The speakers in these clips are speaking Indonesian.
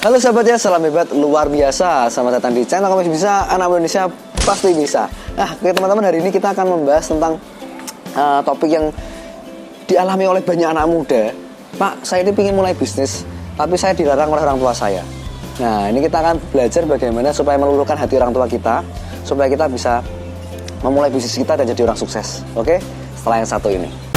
Halo sahabat ya, salam hebat luar biasa. Selamat datang di channel Kamu Bisa, anak Indonesia pasti bisa. Nah, teman-teman, hari ini kita akan membahas tentang topik yang dialami oleh banyak anak muda. Pak, saya ini ingin mulai bisnis, tapi saya dilarang oleh orang tua saya. Nah, ini kita akan belajar bagaimana supaya meluluhkan hati orang tua kita, supaya kita bisa memulai bisnis kita dan jadi orang sukses. Oke, setelah yang satu ini.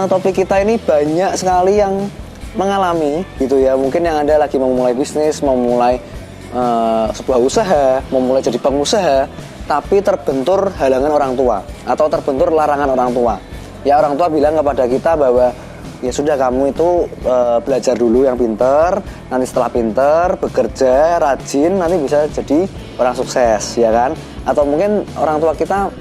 Topik kita ini banyak sekali yang mengalami gitu ya. Mungkin yang Anda lagi mau mulai bisnis, mau mulai sebuah usaha, mau mulai jadi pengusaha, tapi terbentur halangan orang tua atau terbentur larangan orang tua. Ya, orang tua bilang kepada kita bahwa ya sudah, kamu itu belajar dulu yang pinter, nanti setelah pinter bekerja rajin, nanti bisa jadi orang sukses, ya kan? Atau mungkin orang tua kita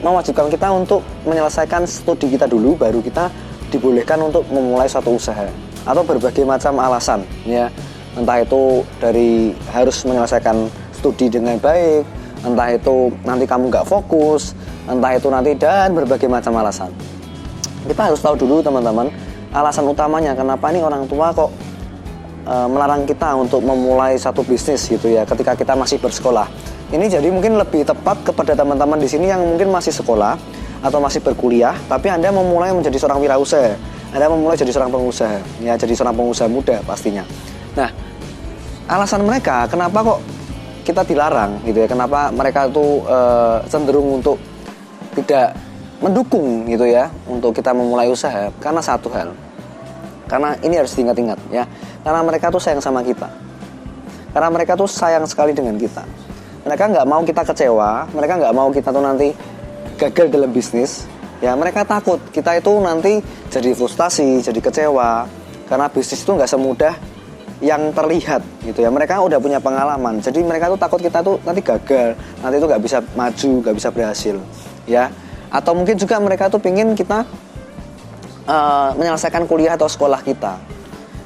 mewajibkan kita untuk menyelesaikan studi kita dulu, baru kita dibolehkan untuk memulai suatu usaha, atau berbagai macam alasan ya, entah itu dari harus menyelesaikan studi dengan baik, entah itu nanti kamu nggak fokus, entah itu nanti, dan berbagai macam alasan. Kita harus tahu dulu teman-teman, alasan utamanya kenapa nih orang tua kok melarang kita untuk memulai satu bisnis gitu ya, ketika kita masih bersekolah. Ini jadi mungkin lebih tepat kepada teman-teman di sini yang mungkin masih sekolah atau masih berkuliah, tapi Anda memulai menjadi seorang wirausaha, Anda memulai jadi seorang pengusaha, ya, jadi seorang pengusaha muda pastinya. Nah, alasan mereka kenapa kok kita dilarang gitu ya, kenapa mereka tuh cenderung untuk tidak mendukung gitu ya untuk kita memulai usaha, karena satu hal, karena ini harus diingat-ingat ya, karena mereka tuh sayang sama kita, karena mereka tuh sayang sekali dengan kita. Mereka nggak mau kita kecewa, mereka nggak mau kita tuh nanti gagal dalam bisnis. Ya, mereka takut kita itu nanti jadi frustasi, jadi kecewa, karena bisnis itu nggak semudah yang terlihat gitu ya. Mereka udah punya pengalaman, jadi mereka tuh takut kita tuh nanti gagal, nanti itu nggak bisa maju, nggak bisa berhasil, ya. Atau mungkin juga mereka tuh pingin kita menyelesaikan kuliah atau sekolah kita.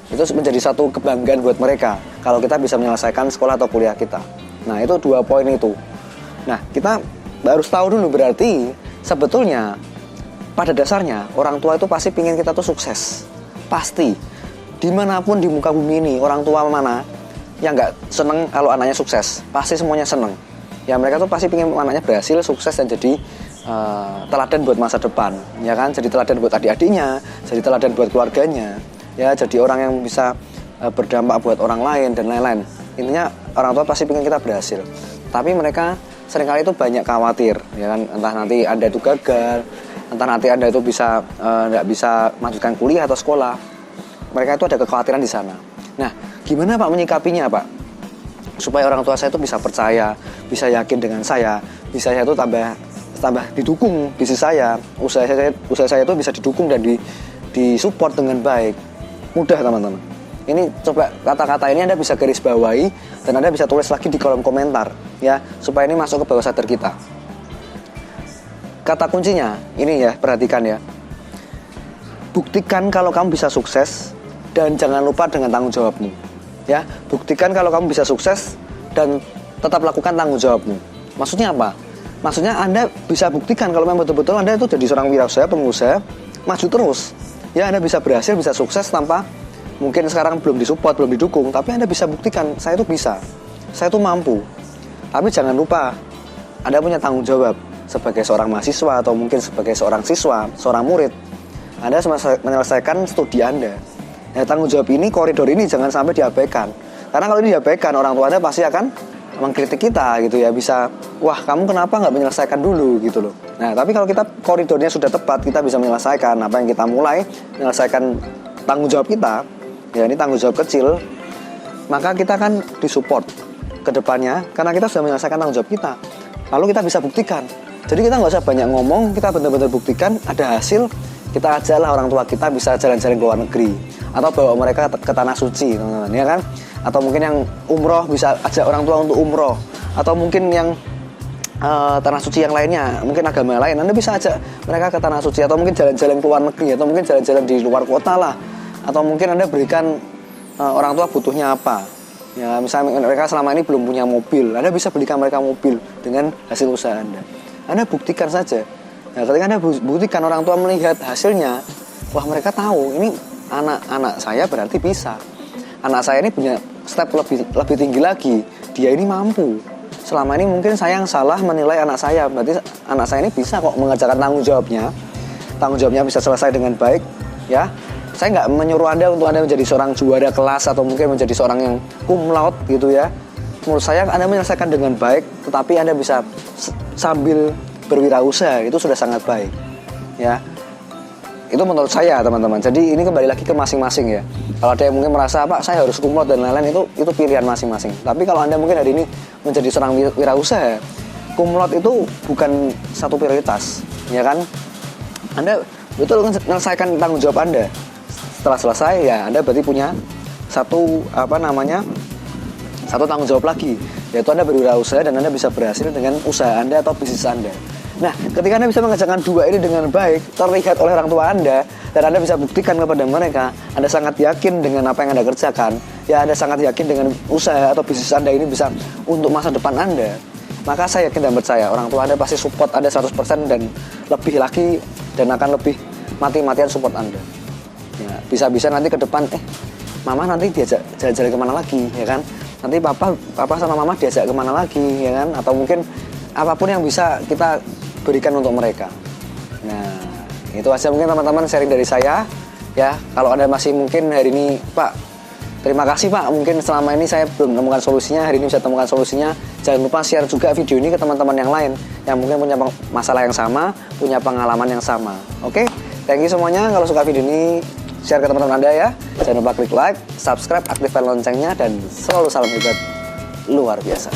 Itu menjadi satu kebanggaan buat mereka kalau kita bisa menyelesaikan sekolah atau kuliah kita. Nah, itu dua poin itu. Nah, kita harus tahu dulu, berarti sebetulnya pada dasarnya orang tua itu pasti pingin kita tuh sukses. Pasti. Dimanapun di muka bumi ini, orang tua mana yang nggak seneng kalau anaknya sukses? Pasti semuanya seneng. Ya, mereka tuh pasti pingin anaknya berhasil, sukses, dan jadi teladan buat masa depan. Ya kan? Jadi teladan buat adik-adiknya, jadi teladan buat keluarganya. Ya, jadi orang yang bisa berdampak buat orang lain dan lain-lain. Intinya orang tua pasti pengen kita berhasil, tapi mereka seringkali itu banyak khawatir, ya kan, entah nanti Anda itu gagal, entah nanti Anda itu bisa nggak bisa melanjutkan kuliah atau sekolah. Mereka itu ada kekhawatiran di sana. Nah, gimana Pak menyikapinya Pak, supaya orang tua saya itu bisa percaya, bisa yakin dengan saya, bisa saya itu tambah didukung bisnis saya, usaha saya itu bisa didukung dan disupport dengan baik. Mudah teman-teman. Ini coba kata-kata ini Anda bisa garis bawahi dan Anda bisa tulis lagi di kolom komentar ya, supaya ini masuk ke bawah sadar kita. Kata kuncinya ini ya, perhatikan ya. Buktikan kalau kamu bisa sukses dan jangan lupa dengan tanggung jawabmu. Ya, buktikan kalau kamu bisa sukses dan tetap lakukan tanggung jawabmu. Maksudnya apa? Maksudnya Anda bisa buktikan kalau memang betul-betul Anda itu jadi seorang wirausaha, pengusaha, maju terus. Ya, Anda bisa berhasil, bisa sukses tanpa mungkin sekarang belum disupport, belum didukung, tapi Anda bisa buktikan, saya itu bisa, saya itu mampu. Tapi jangan lupa, Anda punya tanggung jawab sebagai seorang mahasiswa atau mungkin sebagai seorang siswa, seorang murid. Anda menyelesaikan studi Anda. Nah, tanggung jawab ini, koridor ini jangan sampai diabaikan. Karena kalau ini diabaikan, orang tua Anda pasti akan mengkritik kita gitu ya, bisa, wah kamu kenapa nggak menyelesaikan dulu gitu loh. Nah, tapi kalau kita koridornya sudah tepat, kita bisa menyelesaikan apa yang kita mulai, menyelesaikan tanggung jawab kita. Ya, ini tanggung jawab kecil, maka kita akan disupport ke depannya karena kita sudah menyelesaikan tanggung jawab kita. Lalu kita bisa buktikan. Jadi kita nggak usah banyak ngomong, kita benar-benar buktikan, ada hasil, kita ajaklah orang tua kita bisa jalan-jalan ke luar negeri atau bawa mereka ke tanah suci, teman-teman, ya kan? Atau mungkin yang umroh bisa ajak orang tua untuk umroh, atau mungkin yang tanah suci yang lainnya, mungkin agama lain, Anda bisa ajak mereka ke tanah suci, atau mungkin jalan-jalan ke luar negeri, atau mungkin jalan-jalan di luar kota lah, atau mungkin Anda berikan orang tua butuhnya apa. Ya, misalnya mereka selama ini belum punya mobil, Anda bisa belikan mereka mobil dengan hasil usaha Anda. Anda buktikan saja. Nah, ketika Anda buktikan, orang tua melihat hasilnya, wah mereka tahu ini anak saya berarti bisa. Anak saya ini punya step lebih tinggi lagi. Dia ini mampu. Selama ini mungkin saya yang salah menilai anak saya. Berarti anak saya ini bisa kok mengerjakan tanggung jawabnya. Tanggung jawabnya bisa selesai dengan baik, ya. Saya nggak menyuruh Anda untuk Anda menjadi seorang juara kelas atau mungkin menjadi seorang yang cum laude gitu ya. Menurut saya Anda menyelesaikan dengan baik, tetapi Anda bisa sambil berwirausaha, itu sudah sangat baik. Ya. Itu menurut saya, teman-teman. Jadi ini kembali lagi ke masing-masing ya. Kalau ada yang mungkin merasa, Pak, saya harus cum laude dan lain-lain, itu pilihan masing-masing. Tapi kalau Anda mungkin hari ini menjadi seorang wirausaha, cum laude itu bukan satu prioritas, ya kan? Anda betul menyelesaikan tanggung jawab Anda. Setelah selesai ya Anda berarti punya satu tanggung jawab lagi, yaitu Anda berwirausaha dan Anda bisa berhasil dengan usaha Anda atau bisnis Anda. Nah, ketika Anda bisa mengerjakan dua ini dengan baik, terlihat oleh orang tua Anda, dan Anda bisa buktikan kepada mereka, Anda sangat yakin dengan apa yang Anda kerjakan, ya Anda sangat yakin dengan usaha atau bisnis Anda ini bisa untuk masa depan Anda, maka saya yakin dan percaya orang tua Anda pasti support Anda 100% dan lebih lagi, dan akan lebih mati-matian support Anda. Ya, bisa-bisa nanti ke depan, mama nanti diajak jalan-jalan kemana lagi, ya kan? Nanti papa sama mama diajak kemana lagi, ya kan? Atau mungkin apapun yang bisa kita berikan untuk mereka. Nah, itu aja mungkin teman-teman sharing dari saya. Ya, kalau Anda masih mungkin hari ini, Pak, terima kasih Pak, mungkin selama ini saya belum menemukan solusinya, hari ini bisa temukan solusinya. Jangan lupa share juga video ini ke teman-teman yang lain yang mungkin punya masalah yang sama, punya pengalaman yang sama. Oke, thank you semuanya. Kalau suka video ini, share ke teman-teman Anda ya. Jangan lupa klik like, subscribe, aktifkan loncengnya, dan selalu salam hebat luar biasa.